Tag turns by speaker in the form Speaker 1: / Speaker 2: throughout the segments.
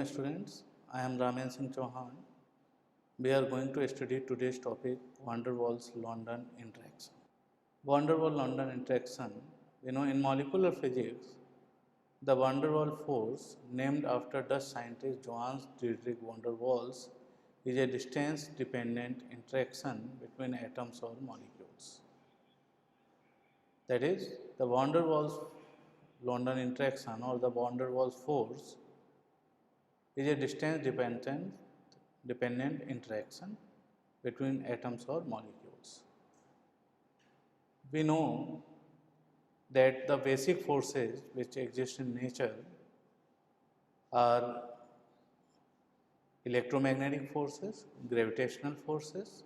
Speaker 1: Welcome students, I am Raman Singh Chauhan. We are going to study today's topic van der Waals London interaction. Van der Waals London interaction, in molecular physics, the van der Waals force named after Dutch scientist Johannes Diederik van der Waals is a distance dependent interaction between atoms or molecules. That is, the van der Waals London interaction or the van der Waals force is a distance dependent interaction between atoms or molecules. We know that the basic forces which exist in nature are electromagnetic forces, gravitational forces,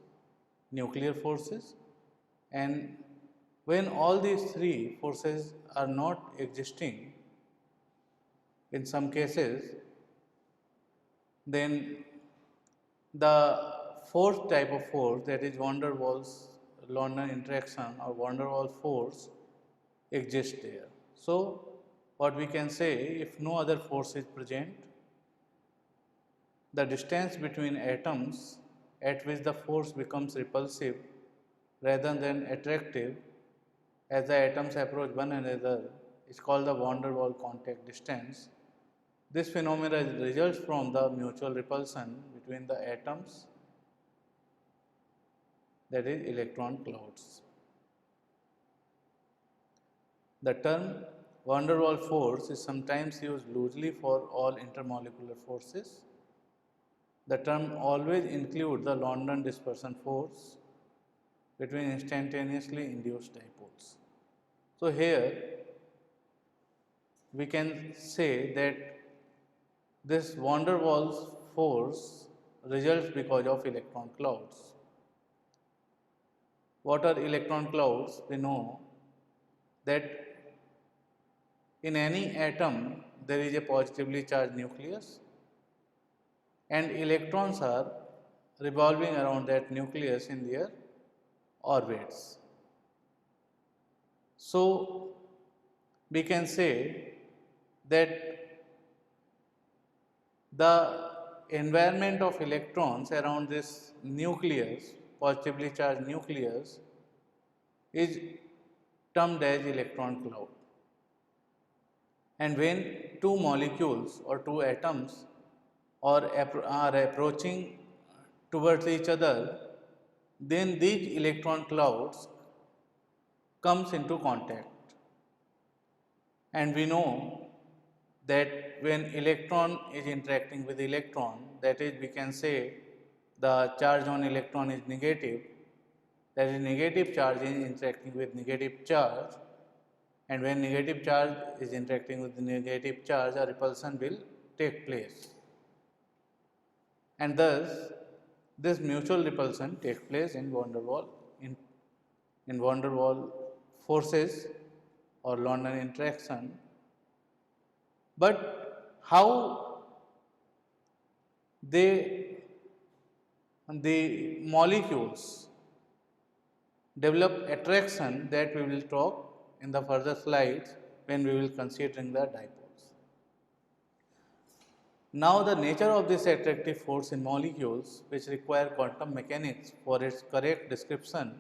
Speaker 1: nuclear forces, and when all these three forces are not existing, in some cases, then the fourth type of force, that is van der Waals London interaction or van der Waals force, exists there. So, what we can say, if no other force is present, the distance between atoms at which the force becomes repulsive rather than attractive as the atoms approach one another is called the van der Waals contact distance. This phenomenon results from the mutual repulsion between the atoms, that is electron clouds. The term van der Waals force is sometimes used loosely for all intermolecular forces. The term always includes the London dispersion force between instantaneously induced dipoles. So, here we can say that this van der Waals force results because of electron clouds. What are electron clouds? We know that in any atom there is a positively charged nucleus and electrons are revolving around that nucleus in their orbits. So, we can say that the environment of electrons around this nucleus, positively charged nucleus, is termed as electron cloud. And when two molecules or two atoms are approaching towards each other, then these electron clouds comes into contact. And we know that when electron is interacting with electron, that is, we can say the charge on electron is negative, that is, negative charge is interacting with negative charge, and when negative charge is interacting with the negative charge, a repulsion will take place. And thus, this mutual repulsion takes place in van der Waals in van der Waals forces or London interaction. But how the molecules develop attraction, that we will talk in the further slides when we will considering the dipoles. Now, the nature of this attractive force in molecules, which require quantum mechanics for its correct description,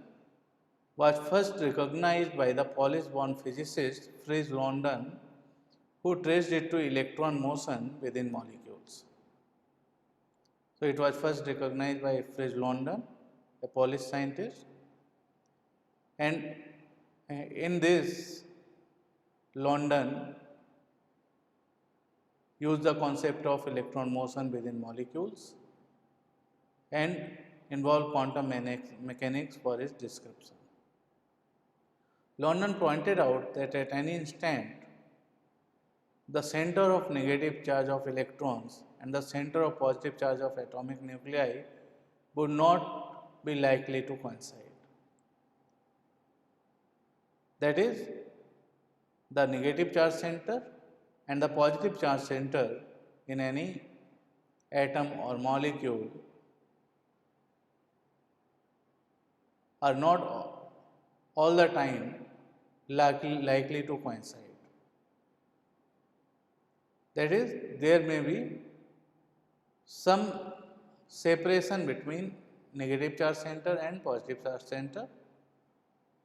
Speaker 1: was first recognized by the Polish-born physicist Fritz London, who traced it to electron motion within molecules. So, it was first recognized by Fritz London, a Polish scientist, and in this London used the concept of electron motion within molecules and involved quantum mechanics for its description. London pointed out that at any instant, the center of negative charge of electrons and the center of positive charge of atomic nuclei would not be likely to coincide. That is, the negative charge center and the positive charge center in any atom or molecule are not all the time likely to coincide. That is, there may be some separation between negative charge center and positive charge center,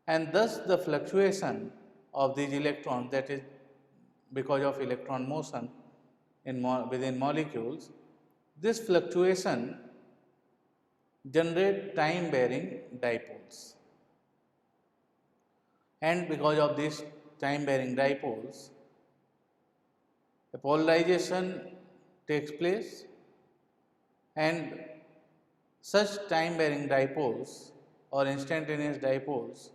Speaker 1: and thus the fluctuation of these electrons, that is because of electron motion within molecules, this fluctuation generate time varying dipoles, and because of these time varying dipoles, a polarization takes place, and such time varying dipoles or instantaneous dipoles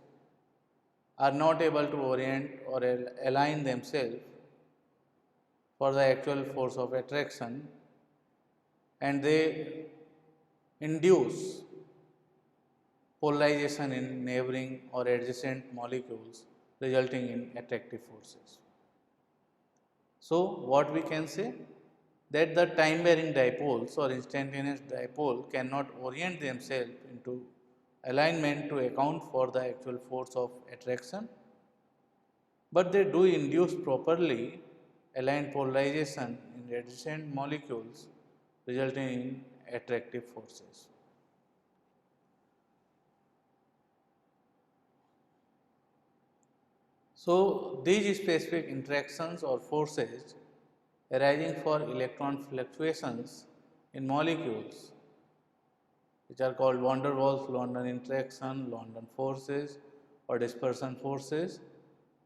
Speaker 1: are not able to orient or align themselves for the actual force of attraction, and they induce polarization in neighboring or adjacent molecules, resulting in attractive forces. So, what we can say, that the time varying dipoles or instantaneous dipole cannot orient themselves into alignment to account for the actual force of attraction, but they do induce properly aligned polarization in adjacent molecules, resulting in attractive forces. So, these specific interactions or forces arising for electron fluctuations in molecules, which are called van der Waals London interaction, London forces or dispersion forces,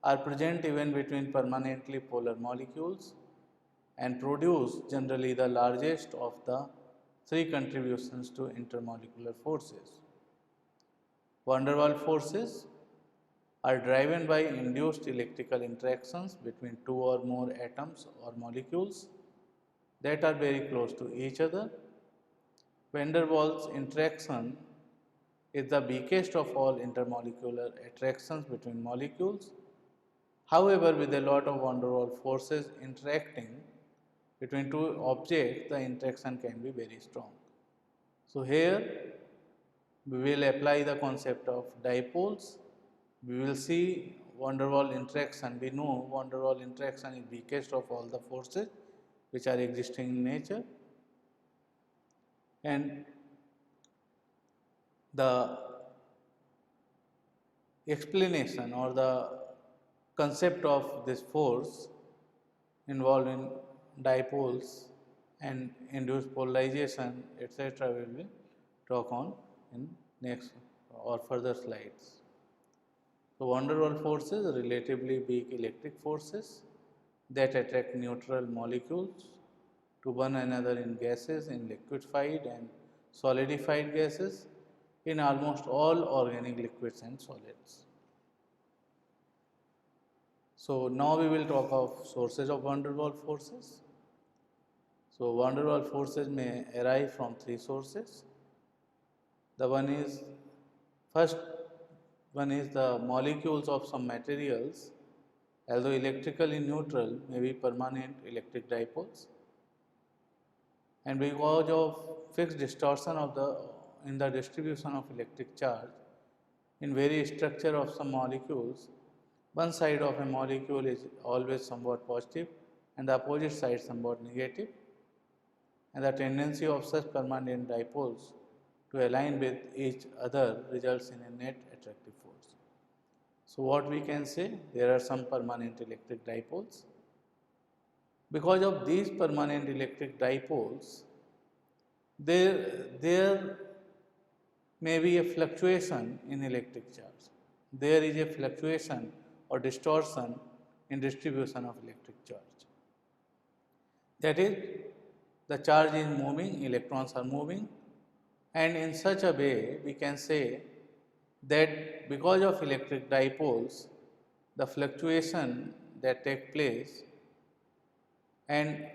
Speaker 1: are present even between permanently polar molecules and produce generally the largest of the three contributions to intermolecular forces. Van der Waals forces are driven by induced electrical interactions between two or more atoms or molecules that are very close to each other. Van der Waals interaction is the weakest of all intermolecular attractions between molecules. However, with a lot of van der Waals forces interacting between two objects, the interaction can be very strong. So, here we will apply the concept of dipoles. We will see van der Waals interaction. We know van der Waals interaction is weakest of all the forces which are existing in nature, and the explanation or the concept of this force involved in dipoles and induced polarization, etc., we will talk on in next or further slides. So, van der Waals forces are relatively weak electric forces that attract neutral molecules to one another in gases, in liquefied and solidified gases, in almost all organic liquids and solids. So, now we will talk of sources of van der Waals forces. So, van der Waals forces may arise from three sources. The first one is the molecules of some materials, although electrically neutral, may be permanent electric dipoles, and because of fixed distortion in the distribution of electric charge in various structure of some molecules, one side of a molecule is always somewhat positive and the opposite side somewhat negative, and the tendency of such permanent dipoles to align with each other results in a net attractive force. So, what we can say, there are some permanent electric dipoles. Because of these permanent electric dipoles, there may be a fluctuation in electric charge. There is a fluctuation or distortion in distribution of electric charge. That is, the charge is moving, electrons are moving, and in such a way we can say that because of electric dipoles, the fluctuation that take place and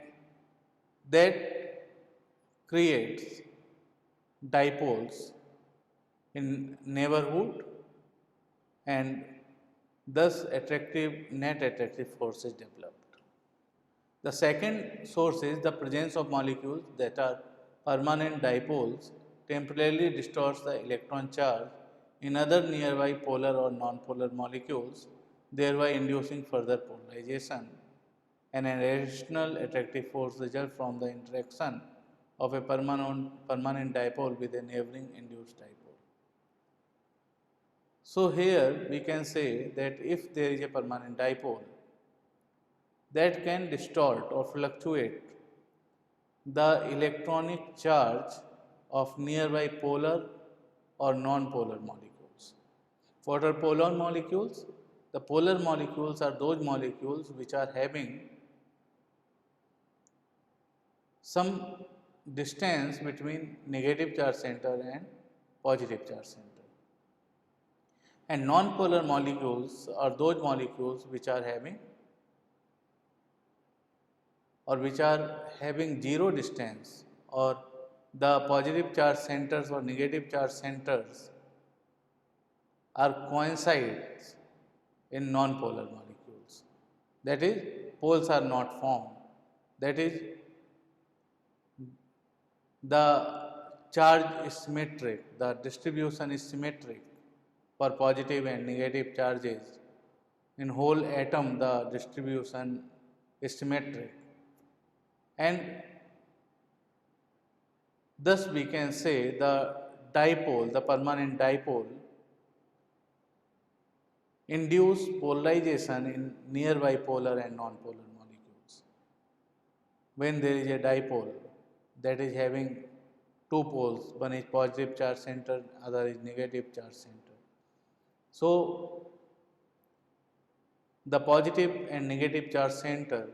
Speaker 1: that creates dipoles in neighborhood, and thus net attractive force is developed. The second source is the presence of molecules that are permanent dipoles temporarily distorts the electron charge in other nearby polar or non-polar molecules, thereby inducing further polarization, and an additional attractive force results from the interaction of a permanent dipole with a neighboring induced dipole. So here we can say that if there is a permanent dipole that can distort or fluctuate the electronic charge of nearby polar or non-polar molecules. What are polar molecules? The polar molecules are those molecules which are having some distance between negative charge center and positive charge center. And non-polar molecules are those molecules which are having zero distance, or the positive charge centers or negative charge centers are coincides in non-polar molecules. That is, poles are not formed. That is, the charge is symmetric, the distribution is symmetric for positive and negative charges. In whole atom, the distribution is symmetric, and thus we can say the dipole, the permanent dipole, induce polarization in nearby polar and non-polar molecules. When there is a dipole that is having two poles, one is positive charge center, other is negative charge center. So the positive and negative charge center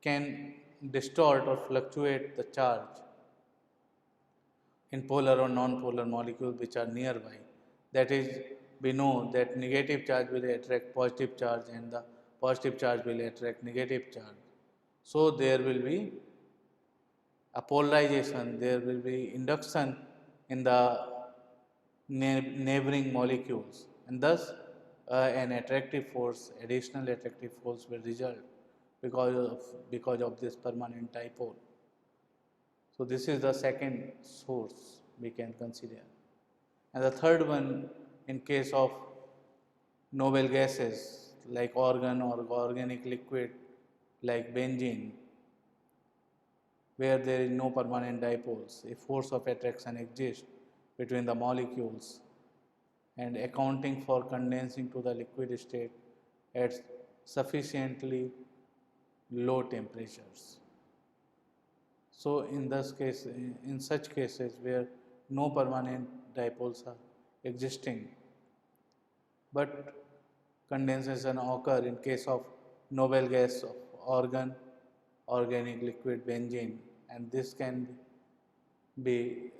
Speaker 1: can distort or fluctuate the charge in polar or non-polar molecules which are nearby. That is, we know that negative charge will attract positive charge and the positive charge will attract negative charge. So there will be a polarization, there will be induction in the neighboring molecules, and thus an attractive force, additional attractive force will result because of this permanent dipole. So this is the second source we can consider. And the third one, in case of noble gases like argon or organic liquid like benzene, where there is no permanent dipoles, a force of attraction exists between the molecules and accounting for condensing to the liquid state at sufficiently low temperatures. So in such cases where no permanent dipoles are existing, but condensation occur in case of noble gas of argon, organic liquid benzene, and this can be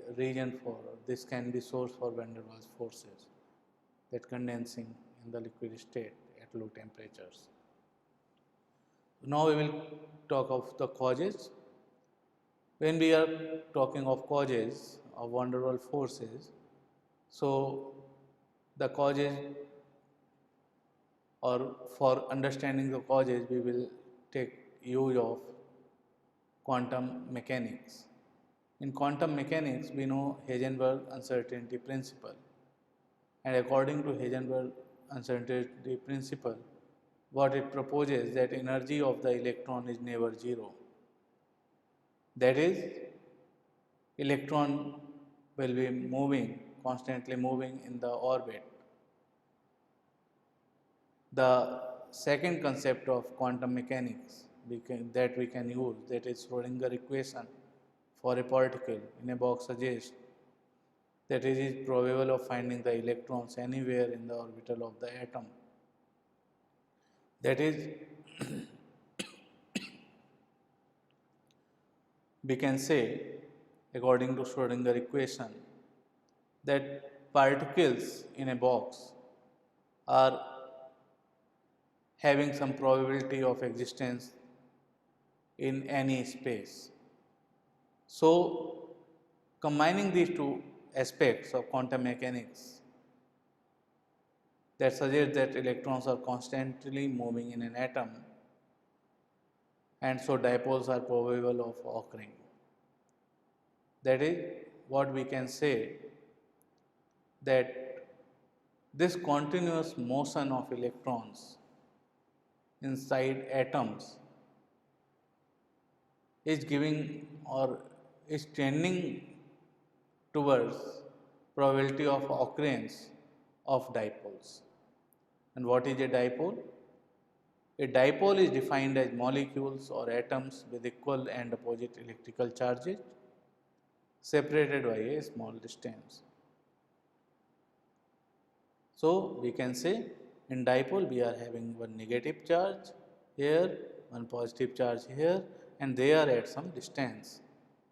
Speaker 1: this can be source for van der Waals forces, that condensing in the liquid state at low temperatures. Now we will talk of the causes. When we are talking of causes of van der Waals forces, so the causes, or for understanding the causes, we will take use of quantum mechanics. In quantum mechanics, we know Heisenberg uncertainty principle, and according to Heisenberg uncertainty principle, what it proposes that energy of the electron is never zero. That is, electron will be constantly moving in the orbit. The second concept of quantum mechanics that we can use, that is Schrodinger equation for a particle in a box, suggests that it is probable of finding the electrons anywhere in the orbital of the atom. That is, we can say, according to Schrodinger equation, that particles in a box are having some probability of existence in any space. So, combining these two aspects of quantum mechanics that suggest that electrons are constantly moving in an atom, and so dipoles are probable of occurring. That is what we can say, that this continuous motion of electrons inside atoms is giving or is tending towards probability of occurrence of dipoles. And what is a dipole? A dipole is defined as molecules or atoms with equal and opposite electrical charges separated by a small distance. So, we can say in dipole we are having one negative charge here, one positive charge here, and they are at some distance.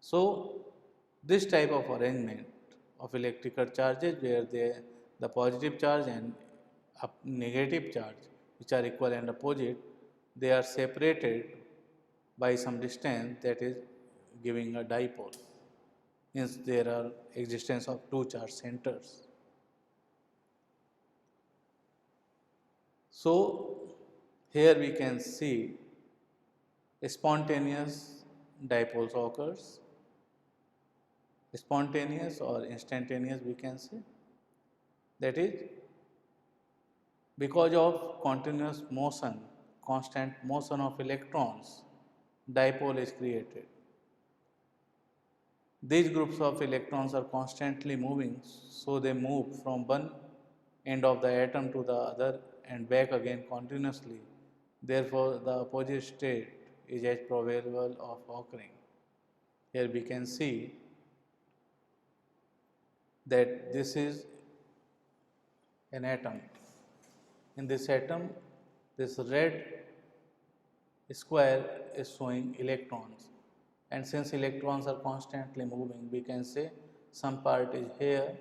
Speaker 1: So, this type of arrangement of electrical charges where the positive charge and negative charge which are equal and opposite, they are separated by some distance, that is giving a dipole. Hence, there are existence of two charge centers. So, here we can see spontaneous dipoles occurs, spontaneous or instantaneous we can say, that is because of continuous motion, constant motion of electrons, dipole is created. These groups of electrons are constantly moving, so they move from one end of the atom to the other and back again continuously. Therefore, the opposite state is as probable of occurring. Here we can see that this is an atom. In this atom, this red square is showing electrons, and since electrons are constantly moving, we can say some part is here,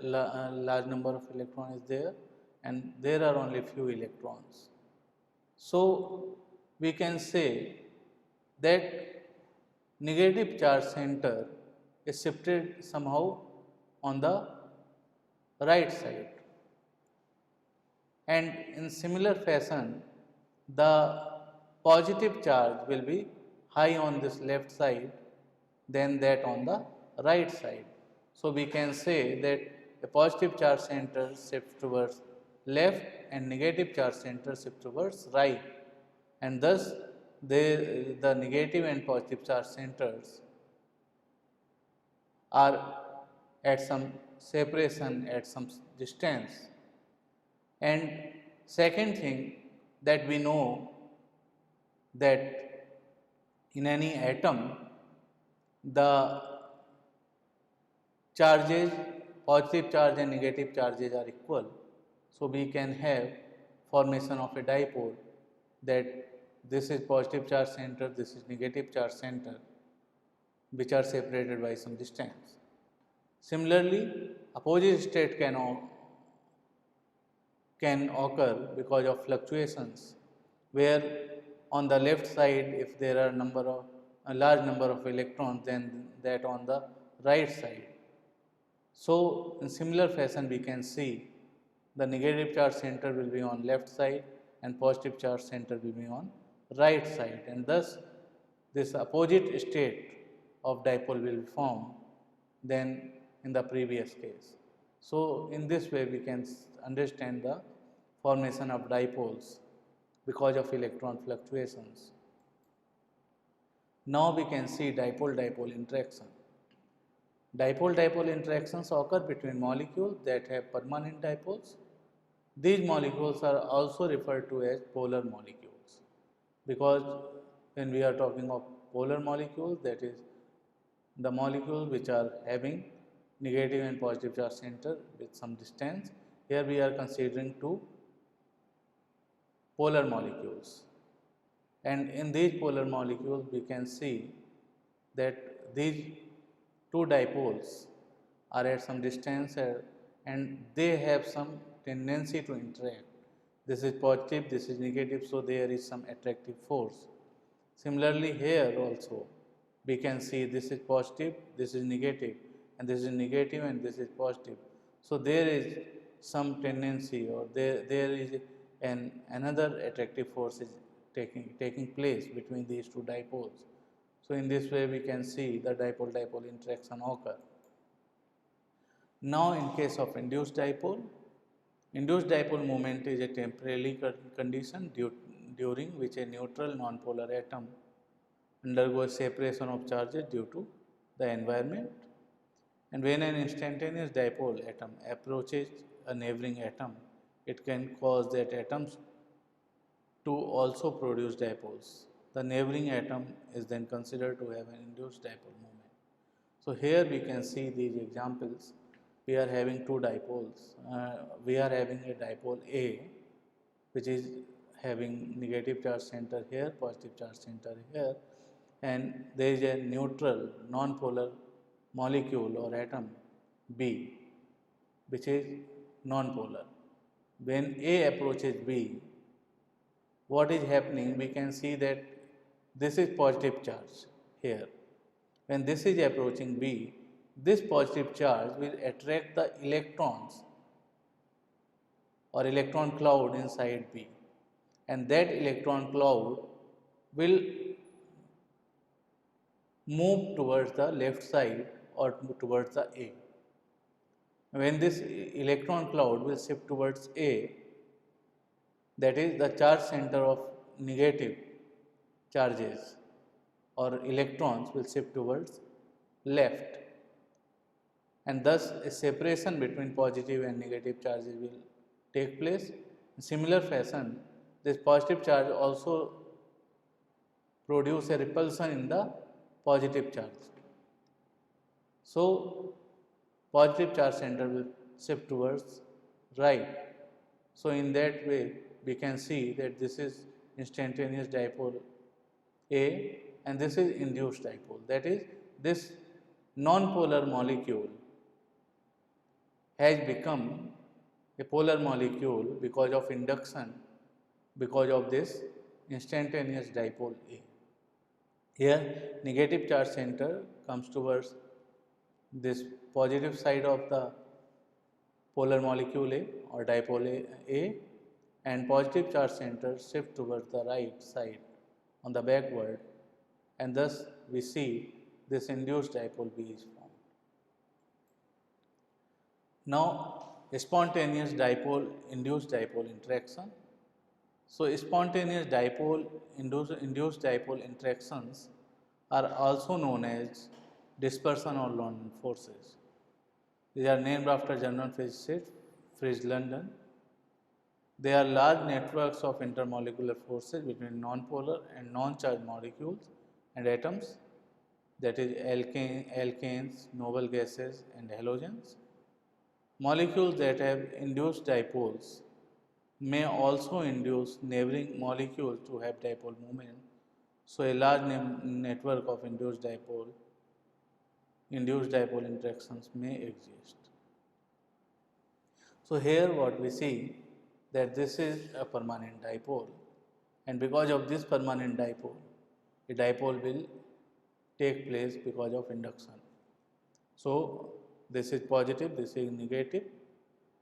Speaker 1: large number of electrons is there, and there are only few electrons. So, we can say that negative charge center is shifted somehow on the right side, and in similar fashion the positive charge will be high on this left side than that on the right side. So, we can say that a positive charge center shifts towards left and negative charge center shifts towards right, and thus the negative and positive charge centers are at some separation at some distance. And second thing that we know that in any atom the charges, positive charge and negative charges are equal. So, we can have formation of a dipole that this is positive charge center, this is negative charge center, which are separated by some distance. Similarly, opposite state can occur because of fluctuations, where on the left side if there are a large number of electrons than that on the right side. So, in similar fashion we can see the negative charge center will be on left side and positive charge center will be on right side, and thus this opposite state of dipole will be formed than in the previous case. So, in this way we can understand the formation of dipoles because of electron fluctuations. Now, we can see dipole-dipole interaction. Dipole-dipole interactions occur between molecules that have permanent dipoles. These molecules are also referred to as polar molecules, because when we are talking of polar molecules, that is the molecules which are having negative and positive charge center with some distance. Here we are considering two polar molecules, and in these polar molecules we can see that these two dipoles are at some distance and they have some tendency to interact. This is positive, this is negative, so there is some attractive force. Similarly, here also we can see this is positive, this is negative, and this is negative and this is positive. So, there is some tendency, or there is another attractive force is taking place between these two dipoles. So, in this way we can see the dipole-dipole interaction occur. Now, in case of induced dipole moment is a temporary condition during which a neutral nonpolar atom undergo a separation of charges due to the environment. And when an instantaneous dipole atom approaches a neighboring atom, it can cause that atoms to also produce dipoles. The neighboring atom is then considered to have an induced dipole moment. So here we can see these examples. We are having two dipoles. We are having a dipole A, which is having negative charge center here, positive charge center here, and there is a neutral non-polar molecule or atom B, which is non-polar. When A approaches B, what is happening? We can see that this is positive charge here. When this is approaching B, this positive charge will attract the electrons or electron cloud inside B, and that electron cloud will move towards the left side or towards the A. When this electron cloud will shift towards A, that is the charge center of negative charges or electrons will shift towards left, and thus a separation between positive and negative charges will take place. In similar fashion, this positive charge also produce a repulsion in the positive charge. So, positive charge center will shift towards right. So, in that way we can see that this is instantaneous dipole A and this is induced dipole. That is, this non-polar molecule has become a polar molecule because of induction, because of this instantaneous dipole A. Here negative charge center comes towards this positive side of the polar molecule A or dipole A, and positive charge center shift towards the right side on the backward, and thus we see this induced dipole B is formed. Now, spontaneous dipole induced dipole interaction. So, spontaneous dipole induced dipole interactions are also known as dispersion or London forces. These are named after German physicist Fritz London. They are large networks of intermolecular forces between non-polar and non-charged molecules and atoms, that is alkanes, noble gases and halogens. Molecules that have induced dipoles may also induce neighboring molecules to have dipole moment. So, a large network of induced dipole interactions may exist. So, here what we see that this is a permanent dipole, and because of this permanent dipole, a dipole will take place because of induction. So, this is positive, this is negative,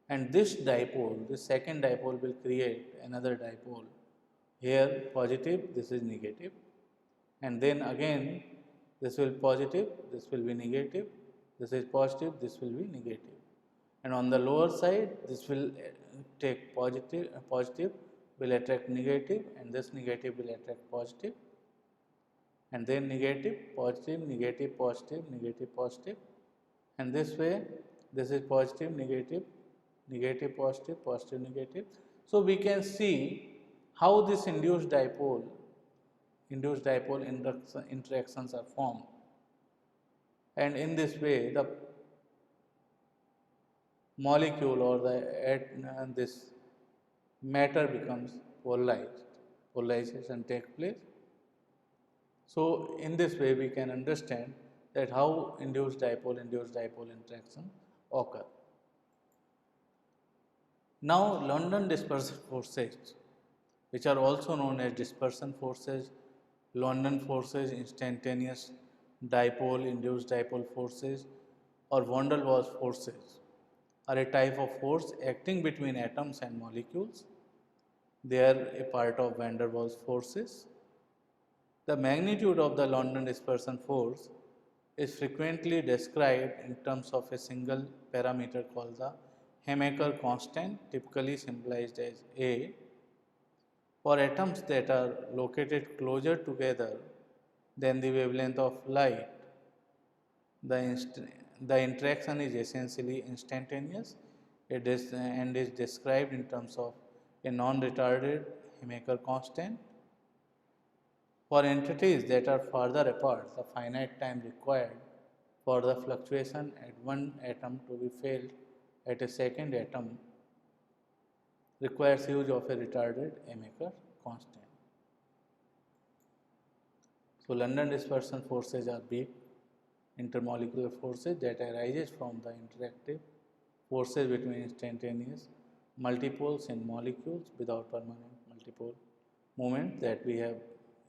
Speaker 1: and this dipole, this second dipole will create another dipole. Here positive, this is negative, and then again this will positive, this will be negative, this is positive, this will be negative, and on the lower side this will take positive, will attract negative, and this negative will attract positive, and then negative, positive, negative, positive, negative, positive, and this way this is positive, negative, negative, positive, positive, negative. So, we can see how this induced dipole interactions are formed, and in this way the molecule or this matter becomes polarized, polarization takes place. So, in this way we can understand that how induced dipole interaction occur. Now, London dispersion forces, which are also known as dispersion forces, London forces, instantaneous dipole induced dipole forces, or van der Waals forces, are a type of force acting between atoms and molecules. They are a part of van der Waals forces. The magnitude of the London dispersion force is frequently described in terms of a single parameter called the Hamaker constant, typically symbolized as A. For atoms that are located closer together Then the wavelength of light, the interaction is essentially instantaneous. It is and is described in terms of a non-retarded Hemaker constant. For entities that are farther apart, the finite time required for the fluctuation at one atom to be felt at a second atom requires use of a retarded Hemaker constant. So, London dispersion forces are big intermolecular forces that arises from the interactive forces between instantaneous multipoles in molecules without permanent multipole movement that we have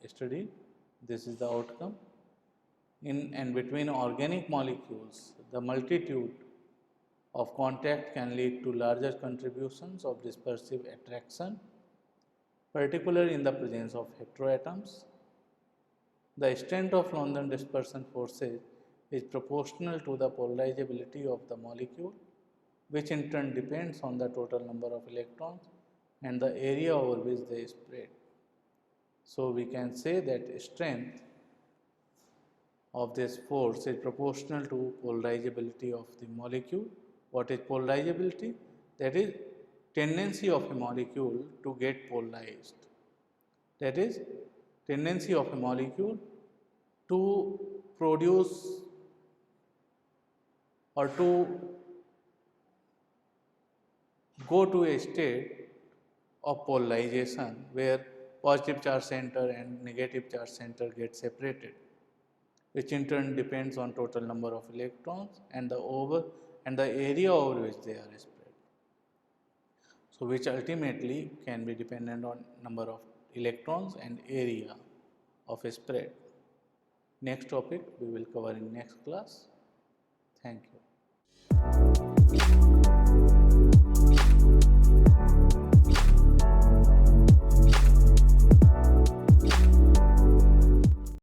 Speaker 1: studied. This is the outcome. In and between organic molecules, the multitude of contact can lead to larger contributions of dispersive attraction, particularly in the presence of heteroatoms. The strength of London dispersion forces is proportional to the polarizability of the molecule, which in turn depends on the total number of electrons and the area over which they spread. So, we can say that strength of this force is proportional to polarizability of the molecule. What is polarizability? That is tendency of a molecule to get polarized. That is tendency of a molecule to produce or to go to a state of polarization where positive charge center and negative charge center get separated, which in turn depends on total number of electrons and the area over which they are spread. So, which ultimately can be dependent on number of electrons and area of a spread. Next topic we will cover in next class. Thank you.